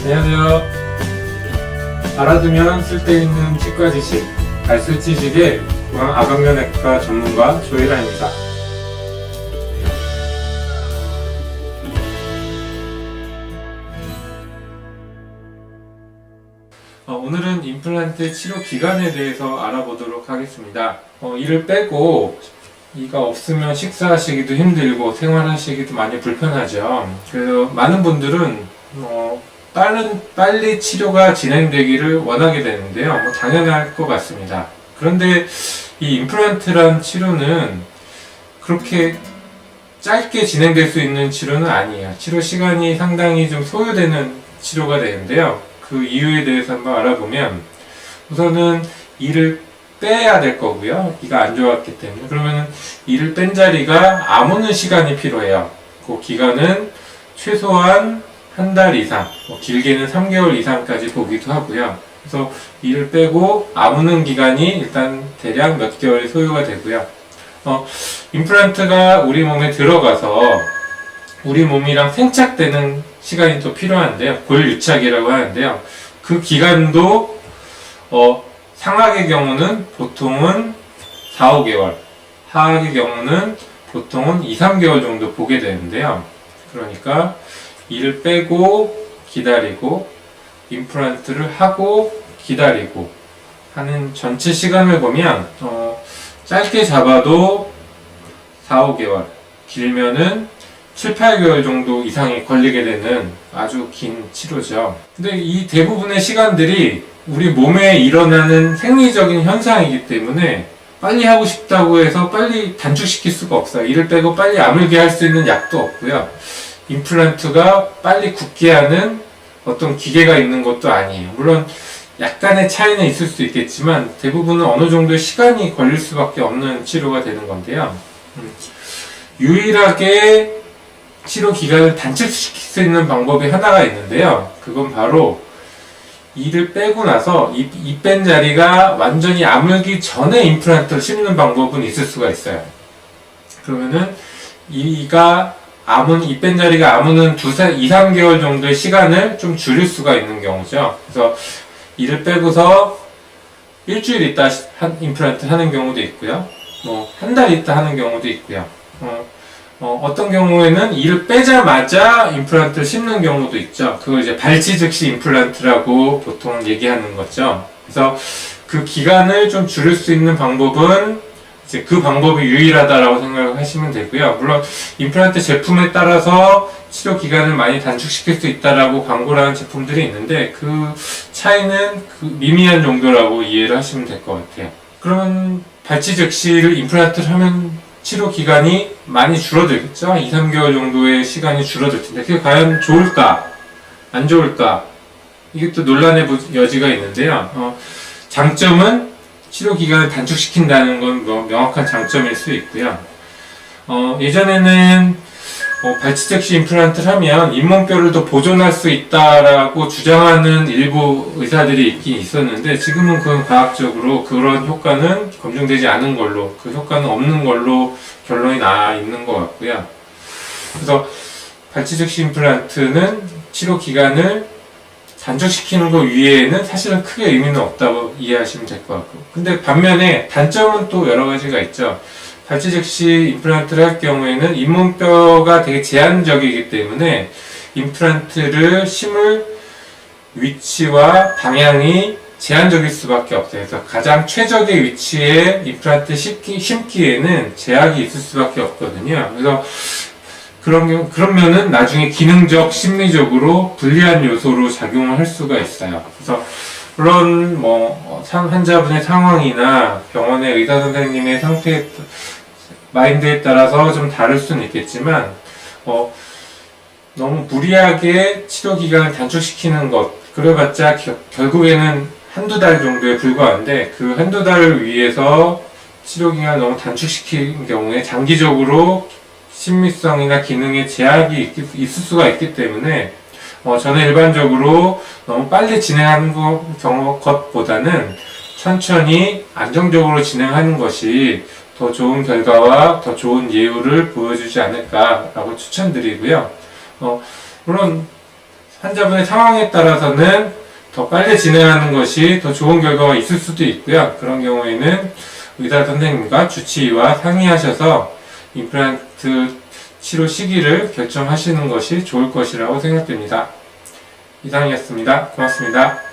안녕하세요. 알아두면 쓸데있는 치과 지식, 발수 지식의 중앙아강면외과 전문가 조혜라입니다. 오늘은 임플란트 치료 기간에 대해서 알아보도록 하겠습니다. 이를 빼고 이가 없으면 식사하시기도 힘들고 생활하시기도 많이 불편하죠. 그래서 많은 분들은 빨리 치료가 진행되기를 원하게 되는데요. 당연할 것 같습니다. 그런데 이 임플란트란 치료는 그렇게 짧게 진행될 수 있는 치료는 아니에요. 치료 시간이 상당히 좀 소요되는 치료가 되는데요. 그 이유에 대해서 한번 알아보면, 우선은 이를 빼야 될 거고요. 이가 안 좋았기 때문에. 그러면 이를 뺀 자리가 아무는 시간이 필요해요. 그 기간은 최소한 한 달 이상, 길게는 3개월 이상까지 보기도 하고요. 그래서 이를 빼고 아무는 기간이 일단 대략 몇 개월이 소요가 되고요. 임플란트가 우리 몸에 들어가서 우리 몸이랑 생착되는 시간이 또 필요한데요. 골유착이라고 하는데요. 그 기간도 상악의 경우는 보통은 4, 5개월, 하악의 경우는 보통은 2, 3개월 정도 보게 되는데요. 그러니까 이를 빼고 기다리고 임플란트를 하고 기다리고 하는 전체 시간을 보면 짧게 잡아도 4, 5개월, 길면은 7, 8개월 정도 이상이 걸리게 되는 아주 긴 치료죠. 근데 이 대부분의 시간들이 우리 몸에 일어나는 생리적인 현상이기 때문에 빨리 하고 싶다고 해서 빨리 단축시킬 수가 없어요. 이를 빼고 빨리 아물게 할 수 있는 약도 없고요. 임플란트가 빨리 굳게 하는 어떤 기계가 있는 것도 아니에요. 물론 약간의 차이는 있을 수 있겠지만 대부분은 어느 정도의 시간이 걸릴 수밖에 없는 치료가 되는 건데요. 유일하게 치료 기간을 단축시킬 수 있는 방법이 하나가 있는데요. 그건 바로 이를 빼고 나서 이 뺀 자리가 완전히 아물기 전에 임플란트를 심는 방법은 있을 수가 있어요. 그러면은 이 뺀 자리가 아무는 2, 3개월 정도의 시간을 좀 줄일 수가 있는 경우죠. 그래서 이를 빼고서 일주일 있다 임플란트 하는 경우도 있고요. 한 달 있다 하는 경우도 있고요. 어떤 경우에는 이를 빼자마자 임플란트를 심는 경우도 있죠. 그걸 이제 발치 즉시 임플란트라고 보통 얘기하는 거죠. 그래서 그 기간을 좀 줄일 수 있는 방법은 이제 그 방법이 유일하다라고 생각하시면 되고요. 물론 임플란트 제품에 따라서 치료 기간을 많이 단축시킬 수 있다라고 광고를 하는 제품들이 있는데 그 차이는 미미한 정도라고 이해를 하시면 될 것 같아요. 그러면 발치 즉시를 임플란트를 하면 치료 기간이 많이 줄어들겠죠? 2, 3개월 정도의 시간이 줄어들 텐데 그게 과연 좋을까? 안 좋을까? 이게 또 논란의 여지가 있는데요. 장점은 치료 기간을 단축시킨다는 건 명확한 장점일 수 있고요. 예전에는 발치 즉시 임플란트를 하면 잇몸뼈를 더 보존할 수 있다라고 주장하는 일부 의사들이 있긴 있었는데 지금은 그건 과학적으로 그런 효과는 검증되지 않은 걸로, 그 효과는 없는 걸로 결론이 나 있는 것 같고요. 그래서 발치 즉시 임플란트는 치료 기간을 단축시키는 것 위에는 사실은 크게 의미는 없다고 이해하시면 될 것 같고, 근데 반면에 단점은 또 여러 가지가 있죠. 발치 즉시 임플란트를 할 경우에는 잇몸뼈가 되게 제한적이기 때문에 임플란트를 심을 위치와 방향이 제한적일 수밖에 없어요. 그래서 가장 최적의 위치에 임플란트 심기에는 제약이 있을 수밖에 없거든요. 그래서 그러면은 나중에 기능적, 심리적으로 불리한 요소로 작용을 할 수가 있어요. 그래서 물론 환자분의 상황이나 병원의 의사 선생님의 상태에 마인드에 따라서 좀 다를 수는 있겠지만 너무 무리하게 치료 기간을 단축시키는 것, 그래봤자 결국에는 한두 달 정도에 불과한데 그 한두 달을 위해서 치료 기간을 너무 단축시키는 경우에 장기적으로 심미성이나 기능에 제약이 있을 수가 있기 때문에 저는 일반적으로 너무 빨리 진행하는 것보다는 천천히 안정적으로 진행하는 것이 더 좋은 결과와 더 좋은 예후를 보여주지 않을까라고 추천드리고요. 물론 환자분의 상황에 따라서는 더 빨리 진행하는 것이 더 좋은 결과가 있을 수도 있고요. 그런 경우에는 의사 선생님과 주치의와 상의하셔서 임플란트 치료 시기를 결정하시는 것이 좋을 것이라고 생각됩니다. 이상이었습니다. 고맙습니다.